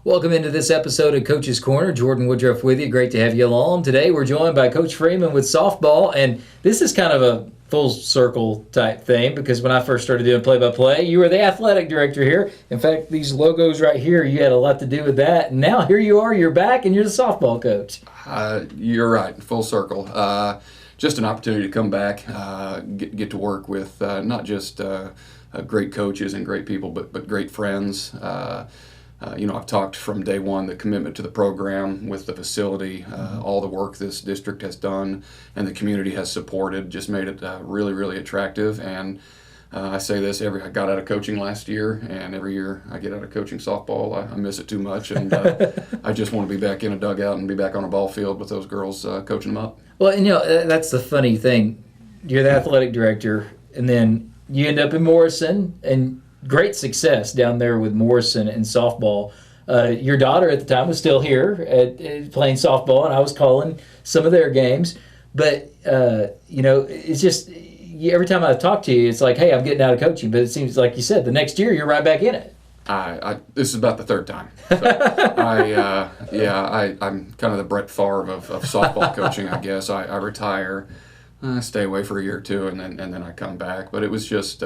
Welcome into this episode of Coach's Corner. Jordan Woodruff with you. Great to have you along. Today we're joined by Coach Freeman with softball, and this is kind of a full circle type thing because when I first started doing play-by-play, you were the athletic director here. In fact, these logos right here, you had a lot to do with that. And now here you are, you're back, and you're the softball coach. You're right, full circle. Just an opportunity to come back, get to work with not just great coaches and great people, but great friends. I've talked from day one, the commitment to the program with the facility, all the work this district has done and the community has supported just made it really, really attractive. And I say this, I got out of coaching last year, and every year I get out of coaching softball, I miss it too much. And I just want to be back in a dugout and be back on a ball field with those girls, coaching them up. Well, and that's the funny thing. You're the athletic director, and then you end up in Morrison, and great success down there with Morrison and softball. Your daughter at the time was still here at playing softball, and I was calling some of their games. But, it's just every time I talk to you, it's like, hey, I'm getting out of coaching. But it seems like you said the next year you're right back in it. This is about the third time. So I'm kind of the Brett Favre of softball coaching, I guess. I retire, stay away for a year or two, and then I come back. But it was just...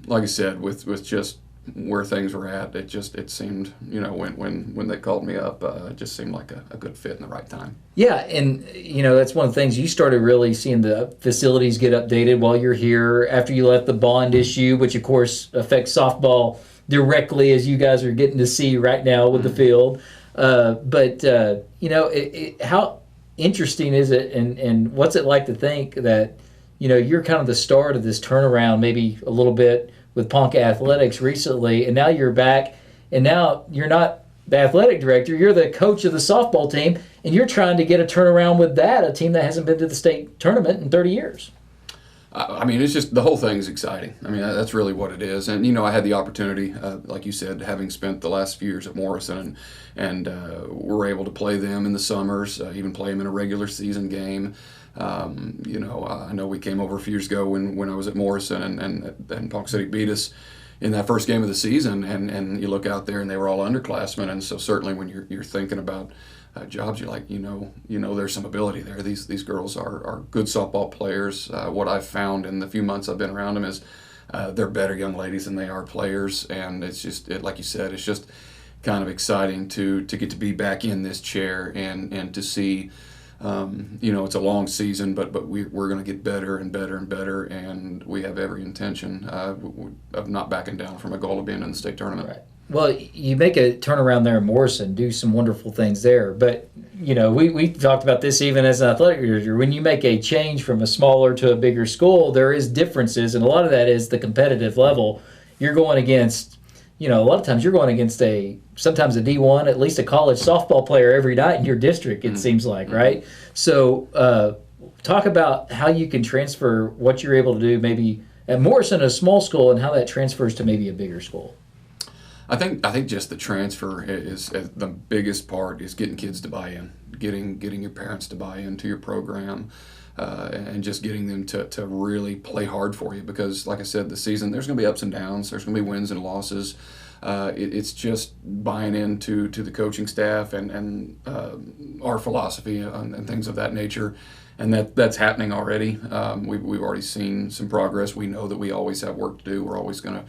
like I said, with just where things were at, it seemed, when they called me up, it just seemed like a good fit in the right time. Yeah, and, that's one of the things. You started really seeing the facilities get updated while you're here after you left the bond issue, which, of course, affects softball directly, as you guys are getting to see right now with the field. How interesting is it, and what's it like to think that you're kind of the start of this turnaround, maybe a little bit with Ponca Athletics recently, and now you're back, and now you're not the athletic director, you're the coach of the softball team, and you're trying to get a turnaround with that, a team that hasn't been to the state tournament in 30 years. It's just the whole thing is exciting. That's really what it is. And, I had the opportunity, like you said, having spent the last few years at Morrison and were able to play them in the summers, even play them in a regular season game. I know we came over a few years ago when I was at Morrison and Ponca City beat us in that first game of the season, and you look out there and they were all underclassmen, and so certainly when you're thinking about jobs, you're like, there's some ability there. These girls are good softball players. What I've found in the few months I've been around them is they're better young ladies than they are players, and it's just like you said, it's just kind of exciting to get to be back in this chair and to see. It's a long season, but we're going to get better and better and better, and we have every intention of not backing down from a goal of being in the state tournament. Right. Well, you make a turnaround there in Morrison, do some wonderful things there, but we talked about this even as an athletic director. When you make a change from a smaller to a bigger school, there is differences, and a lot of that is the competitive level. You're going against, a lot of times you're going against sometimes a D1, at least a college softball player every night in your district, it seems like, right? So talk about how you can transfer what you're able to do maybe at Morrison, a small school, and how that transfers to maybe a bigger school. I think just the transfer is the biggest part is getting kids to buy in, getting your parents to buy into your program, and just getting them to really play hard for you, because like I said, the season, there's going to be ups and downs, there's going to be wins and losses. It's just buying into the coaching staff and our philosophy and things of that nature, and that's happening already. We've already seen some progress. We know that we always have work to do. We're always going to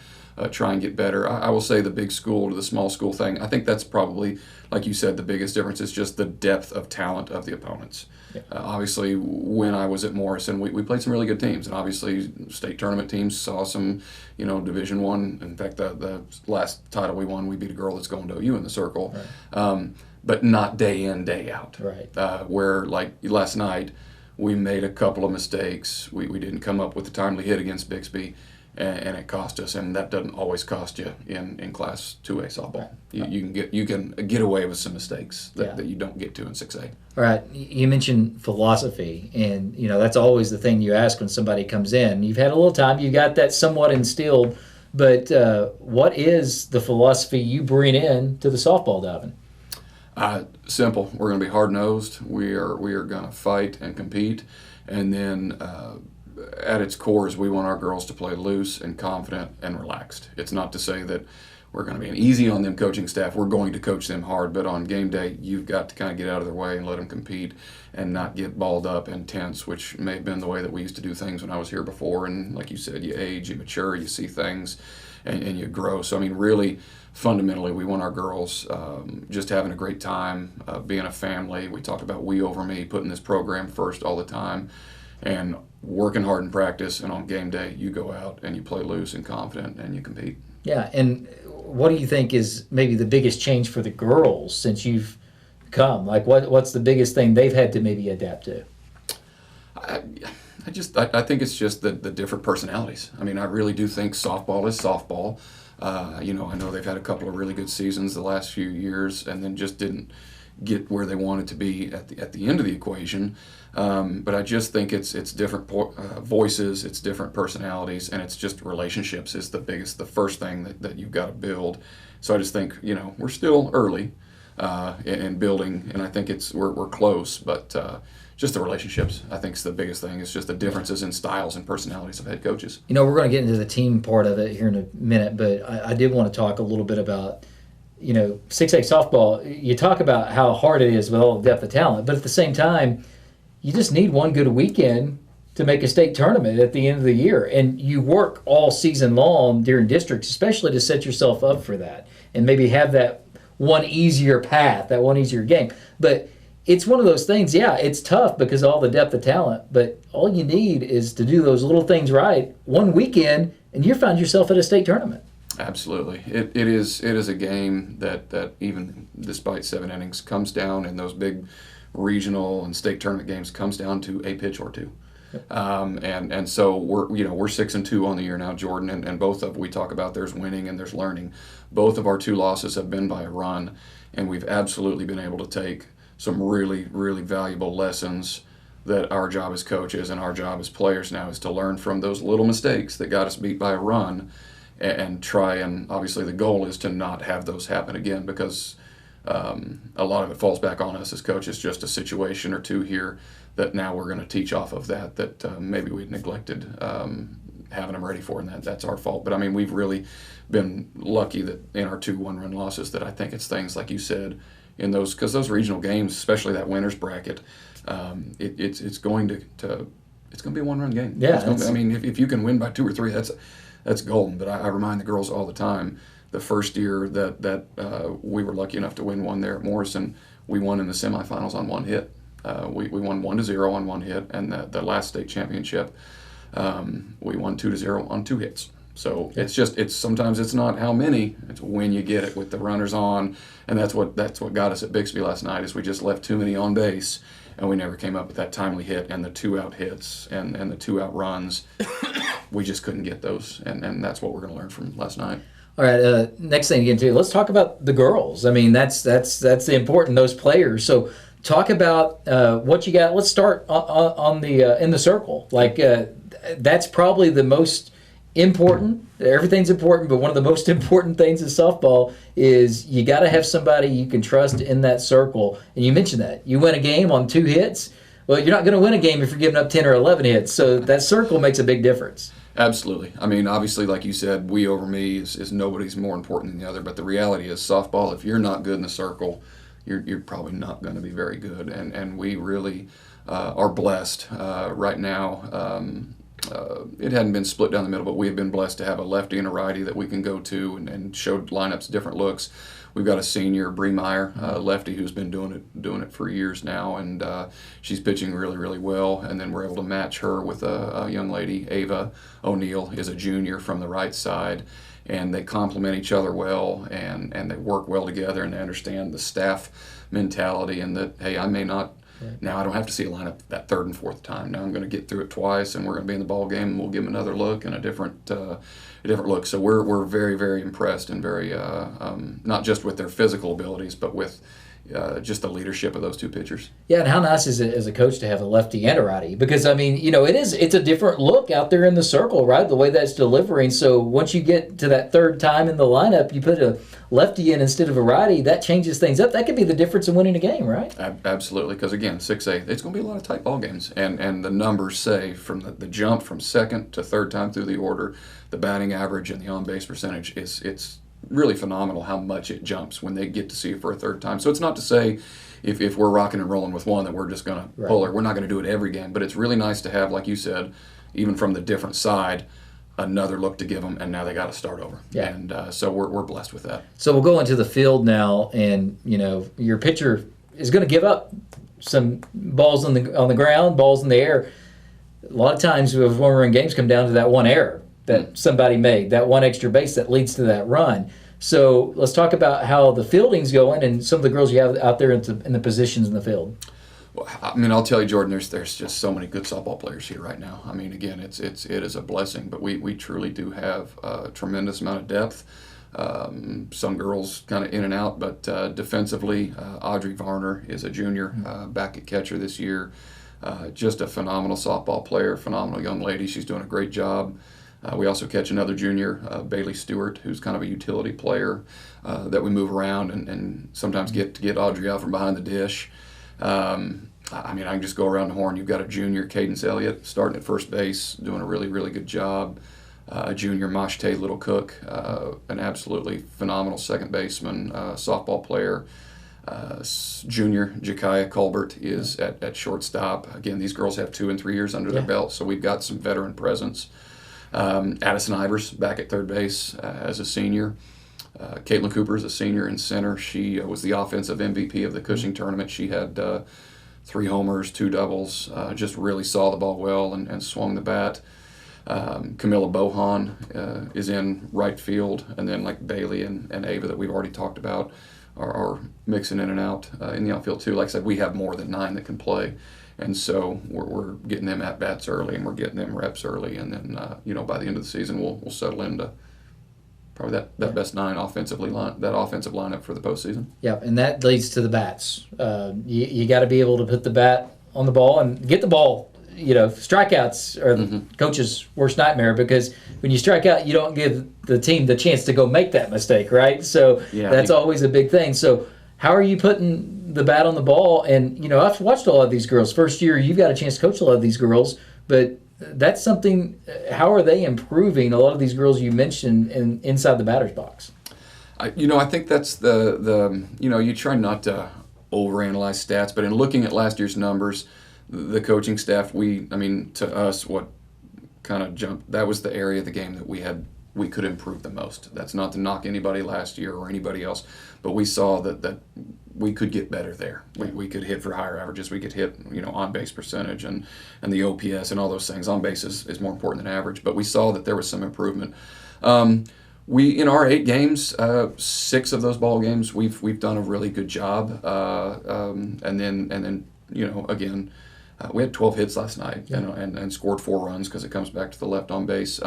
try and get better. I will say the big school to the small school thing, I think that's probably, like you said, the biggest difference is just the depth of talent of the opponents. Yeah. Obviously, when I was at Morrison, we played some really good teams, and obviously state tournament teams saw some, Division I. In fact, the last title we won, we beat a girl that's going to OU in the circle, right. But not day in, day out. Right. Where, like last night, we made a couple of mistakes. We didn't come up with a timely hit against Bixby, and it cost us, and that doesn't always cost you in Class 2A softball. You can get away with some mistakes that you don't get to in 6A. All right. You mentioned philosophy, and that's always the thing you ask when somebody comes in. You've had a little time, you got that somewhat instilled, but what is the philosophy you bring in to the softball diamond? Simple. We're going to be hard-nosed. We are going to fight and compete, and then at its core is we want our girls to play loose and confident and relaxed. It's not to say that we're going to be easy on them coaching staff. We're going to coach them hard, but on game day, you've got to kind of get out of their way and let them compete and not get balled up and tense, which may have been the way that we used to do things when I was here before. And like you said, you age, you mature, you see things, and you grow. So, I mean, really, fundamentally, we want our girls just having a great time, being a family. We talk about we over me, putting this program first all the time, and working hard in practice. And on game day, you go out and you play loose and confident and you compete. Yeah, and what do you think is maybe the biggest change for the girls since you've come? Like, what's the biggest thing they've had to maybe adapt to? I think it's just the different personalities. I mean, I really do think softball is softball. I know they've had a couple of really good seasons the last few years, and then just didn't get where they wanted to be at the end of the equation. But I just think it's different voices, it's different personalities, and it's just relationships is the first thing that you've got to build. So I just think we're still early in building, and I think we're close, but just the relationships I think is the biggest thing. It's just the differences in styles and personalities of head coaches. We're going to get into the team part of it here in a minute, but I did want to talk a little bit about 6A softball. You talk about how hard it is with all the depth of talent, but at the same time, you just need one good weekend to make a state tournament at the end of the year. And you work all season long during districts, especially to set yourself up for that and maybe have that one easier path, that one easier game. But it's one of those things, yeah, it's tough because of all the depth of talent, but all you need is to do those little things right one weekend, and you find yourself at a state tournament. Absolutely. It is a game that even despite 7 innings comes down, and those big regional and state tournament games comes down to a pitch or two. And so we're 6-2 on the year now, Jordan, and both of we talk about there's winning and there's learning. Both of our 2 losses have been by a run, and we've absolutely been able to take some really, really valuable lessons that our job as coaches and our job as players now is to learn from those little mistakes that got us beat by a run and try, and obviously the goal is to not have those happen again, because a lot of it falls back on us as coaches, just a situation or two here that now we're going to teach off of that maybe we'd neglected having them ready for, and that's our fault. But I mean, we've really been lucky that in our 2 one-run losses that I think it's things like you said in those, because those regional games, especially that winners bracket, it's going to be a one-run game. Yeah, if you can win by 2 or 3, that's golden. But I remind the girls all the time, the first year that we were lucky enough to win one there at Morrison, we won in the semifinals on 1 hit. We won 1-0 on 1 hit, and the last state championship, we won 2-0 on 2 hits. So it's sometimes it's not how many, it's when you get it with the runners on, and that's what got us at Bixby last night, is we just left too many on base, and we never came up with that timely hit and the 2-out hits and the 2-out runs. We just couldn't get those, and that's what we're going to learn from last night. All right, next thing to get into, let's talk about the girls. I mean, that's the important, those players. So talk about what you got. Let's start on the in the circle. Like that's probably the most important. Everything's important, but one of the most important things in softball is you got to have somebody you can trust in that circle. And you mentioned that. You win a game on 2 hits. Well, you're not going to win a game if you're giving up 10 or 11 hits. So that circle makes a big difference. Absolutely. I mean, obviously, like you said, we over me is nobody's more important than the other. But the reality is softball, if you're not good in the circle, you're probably not going to be very good. And we really are blessed right now. It hadn't been split down the middle, but we have been blessed to have a lefty and a righty that we can go to and show lineups different looks. We've got a senior, Bree Meyer, lefty, who's been doing it for years now, and she's pitching really, really well. And then we're able to match her with a young lady, Ava O'Neill, is a junior from the right side, and they complement each other well, and they work well together, and they understand the staff mentality, and that, hey, I may not. Now I don't have to see a lineup that 3rd and 4th time. Now I'm going to get through it twice, and we're going to be in the ball game, and we'll give them another look and a different look. So we're very, very impressed, and very not just with their physical abilities, but with just the leadership of those 2 pitchers. Yeah, and how nice is it as a coach to have a lefty and a righty? Because, I mean, it's a different look out there in the circle, right? The way that's delivering. So once you get to that 3rd time in the lineup, you put a lefty in instead of a righty, that changes things up. That could be the difference in winning a game, right? Absolutely, because, again, 6A, it's going to be a lot of tight ball games. And the numbers say from the jump from 2nd to 3rd time through the order, the batting average and the on-base percentage, it's really phenomenal how much it jumps when they get to see it for a third time. So it's not to say if we're rocking and rolling with one that we're just going to pull her. We're not going to do it every game, but it's really nice to have, like you said, even from the different side, another look to give them, and now they got to start over. Yeah. And so we're blessed with that. So we'll go into the field now, and your pitcher is going to give up some balls on the ground, balls in the air. A lot of times when we're in games, come down to that one error that somebody made, that one extra base that leads to that run. So let's talk about how the fielding's going and some of the girls you have out there in the positions in the field. Well, I mean, I'll tell you, Jordan, there's just so many good softball players here right now. I mean, again, it is a blessing, but we truly do have a tremendous amount of depth. Some girls kind of in and out, but defensively, Audrey Varner is a junior back at catcher this year. Just a phenomenal softball player, phenomenal young lady. She's doing a great job. We also catch another junior, Bailey Stewart, who's kind of a utility player that we move around and sometimes get Audrey out from behind the dish. I mean, I can just go around the horn. You've got a junior, Cadence Elliott, starting at first base, doing a really, really good job. A junior, Mashte Little Cook, an absolutely phenomenal second baseman, softball player. Junior, Jakaya Colbert is at shortstop. Again, these girls have 2 and 3 years under their belt, so we've got some veteran presence. Addison Ivers back at third base as a senior. Caitlin Cooper is a senior in center. She was the offensive MVP of the Cushing tournament. She had 3 homers, 2 doubles, just really saw the ball well and swung the bat. Camilla Bohan is in right field, and then like Bailey and Ava that we've already talked about are mixing in and out in the outfield too. Like I said, we have more than 9 that can play, and so we're getting them at bats early and we're getting them reps early, and then by the end of the season we'll settle into probably that best 9 offensive lineup for the postseason. Yeah, and that leads to the bats. You got to be able to put the bat on the ball and get the ball. Strikeouts are the coach's worst nightmare, because when you strike out, you don't give the team the chance to go make that mistake, right? So that's always a big thing. So how are you putting the bat on the ball? And, I've watched a lot of these girls. First year, you've got a chance to coach a lot of these girls, but that's something. How are they improving? A lot of these girls you mentioned inside the batter's box. I think that's the you try not to overanalyze stats, but in looking at last year's numbers, the coaching staff, to us, what kind of jumped, that was the area of the game that we could improve the most. That's not to knock anybody last year or anybody else, but we saw that we could get better there. We could hit for higher averages. We could hit, on base percentage and the OPS and all those things. On base is more important than average, but we saw that there was some improvement. We, in our 8 games, 6 of those ball games, we've done a really good job. And then again, we had 12 hits last night, and scored 4 runs because it comes back to the left on base.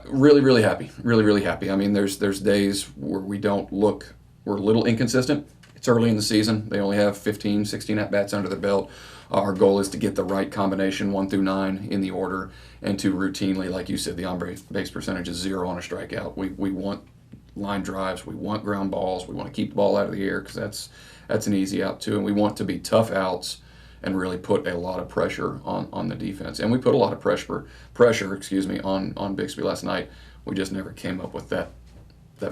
Really, really happy. Really, really happy. I mean, there's days where we're a little inconsistent. It's early in the season. They only have 15, 16 at-bats under their belt. Our goal is to get the right combination, 1 through 9 in the order, and to routinely, like you said, the on-base percentage is 0 on a strikeout. We want line drives. We want ground balls. We want to keep the ball out of the air, because that's an easy out too. And we want to be tough outs and really put a lot of pressure on the defense. And we put a lot of pressure on Bixby last night. We just never came up with that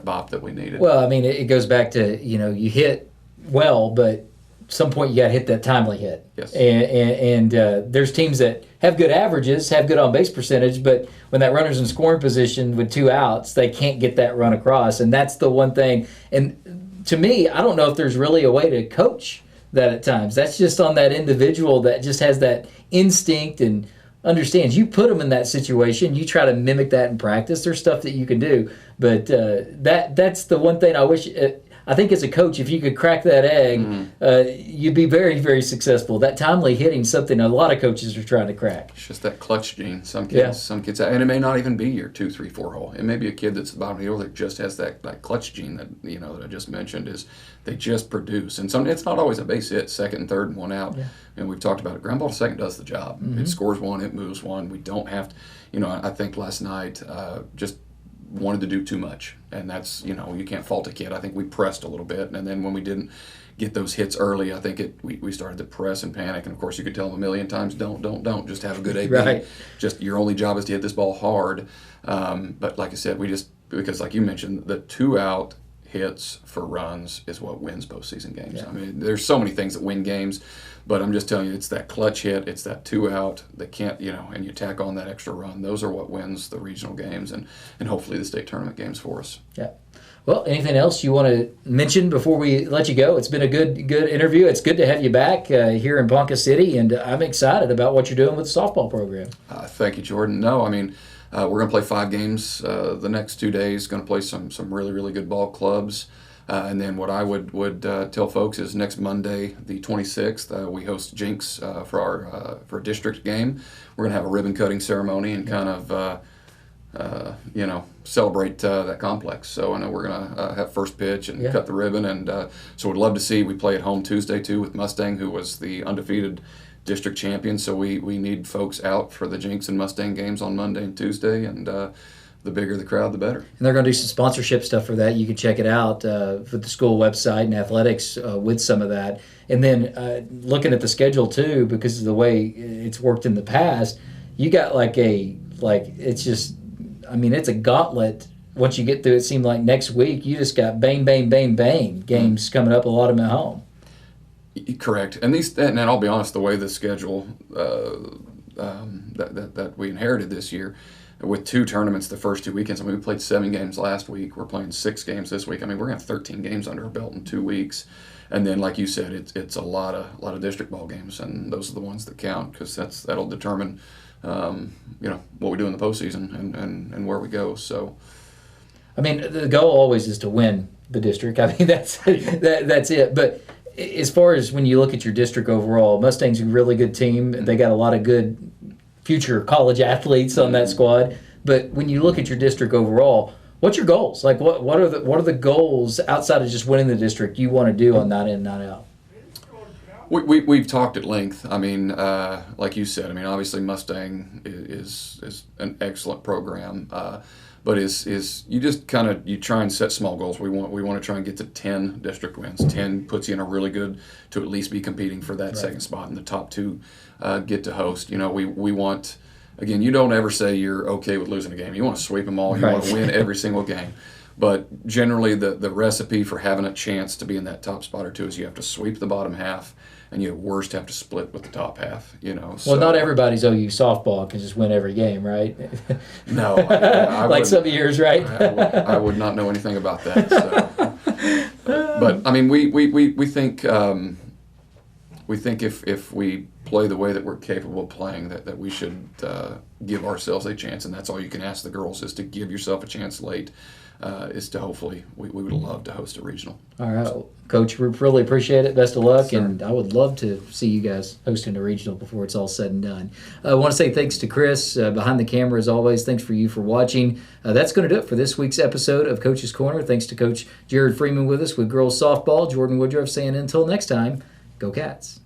bop that we needed. Well, I mean, it goes back to, you hit well, but at some point you got to hit that timely hit. Yes. And there's teams that have good averages, have good on-base percentage, but when that runner's in scoring position with 2 outs, they can't get that run across. And that's the one thing. And to me, I don't know if there's really a way to coach that at times. That's just on that individual that just has that instinct and understands. You put them in that situation, you try to mimic that in practice. There's stuff that you can do, but that's the one thing I wish. I think as a coach, if you could crack that egg, you'd be very, very successful. That timely hitting is something a lot of coaches are trying to crack. It's just that clutch gene. Some kids, and it may not even be your 2, 3, 4 hole. It may be a kid that's at the bottom of the order that just has that clutch gene that that I just mentioned. Is they just produce, and it's not always a base hit, second and third and 1 out. Yeah. And we've talked about it. Ground ball to second does the job. It scores 1, it moves 1. We don't have to. I think last night just wanted to do too much, and that's you can't fault a kid. I think we pressed a little bit, and then when we didn't get those hits early, I think we started to press and panic, and of course you could tell them a million times, don't just have a good AB. Right. Just your only job is to hit this ball hard. But like I said, we just because like you mentioned, the 2-out hits for runs is what wins postseason games. Yeah. I mean, there's so many things that win games, but I'm just telling you, it's that clutch hit, it's that 2-out that can't, and you tack on that extra run. Those are what wins the regional games and hopefully the state tournament games for us. Yeah. Well, anything else you want to mention before we let you go? It's been a good interview. It's good to have you back here in Ponca City, and I'm excited about what you're doing with the softball program. Thank you, Jordan. No, I mean, we're going to play 5 games the next 2 days. Going to play some really, really good ball clubs. And then what I would tell folks is next Monday, the 26th, we host Jinx for a district game. We're going to have a ribbon cutting ceremony and kind of celebrate that complex. So I know we're going to have first pitch and cut the ribbon. And so we'd love to see. We play at home Tuesday, too, with Mustang, who was the undefeated district champion. So we need folks out for the Jinx and Mustang games on Monday and Tuesday. And the bigger the crowd, the better. And they're going to do some sponsorship stuff for that. You can check it out for the school website and athletics with some of that. And then looking at the schedule, too, because of the way it's worked in the past, you got it's a gauntlet. Once you get through, it seemed like next week, you just got bang, bang, bang, bang games coming up, a lot of them at home. Correct. And I'll be honest, the way the schedule that we inherited this year, with 2 tournaments the first 2 weekends. I mean, we played 7 games last week. We're playing 6 games this week. I mean, we're going to have 13 games under our belt in 2 weeks. And then, like you said, it's a lot of district ball games, and those are the ones that count because that'll determine, what we do in the postseason and where we go. So, I mean, the goal always is to win the district. I mean, that's it. But as far as when you look at your district overall, Mustang's a really good team. They got a lot of good future college athletes on that squad. But when you look at your district overall, what's your goals? Like, what are the goals outside of just winning the district you want to do on night in, night out? We've talked at length. I mean, like you said, I mean, obviously Mustang is an excellent program, but you just kind of you try and set small goals. We want to try and get to 10 district wins. 10 puts you in a really good to at least be competing for that second spot, and the top 2 get to host. We want. Again, you don't ever say you're okay with losing a game. You want to sweep them all. You want to win every single game. But generally, the recipe for having a chance to be in that top spot or 2 is you have to sweep the bottom half, and you at worst have to split with the top half. Well, not everybody's OU softball can just win every game, right? No, I like some years, right? I would not know anything about that. So. But I mean, we think if we play the way that we're capable of playing, that we should give ourselves a chance, and that's all you can ask the girls is to give yourself a chance late. Is to hopefully we would love to host a regional. All right, Coach, we really appreciate it. Best of luck, Sure. And I would love to see you guys hosting a regional before it's all said and done. I want to say thanks to Chris behind the camera as always. Thanks for you for watching. That's going to do it for this week's episode of Coach's Corner. Thanks to Coach Jared Freeman with us with girls softball. Jordan Woodruff saying until next time, go Cats.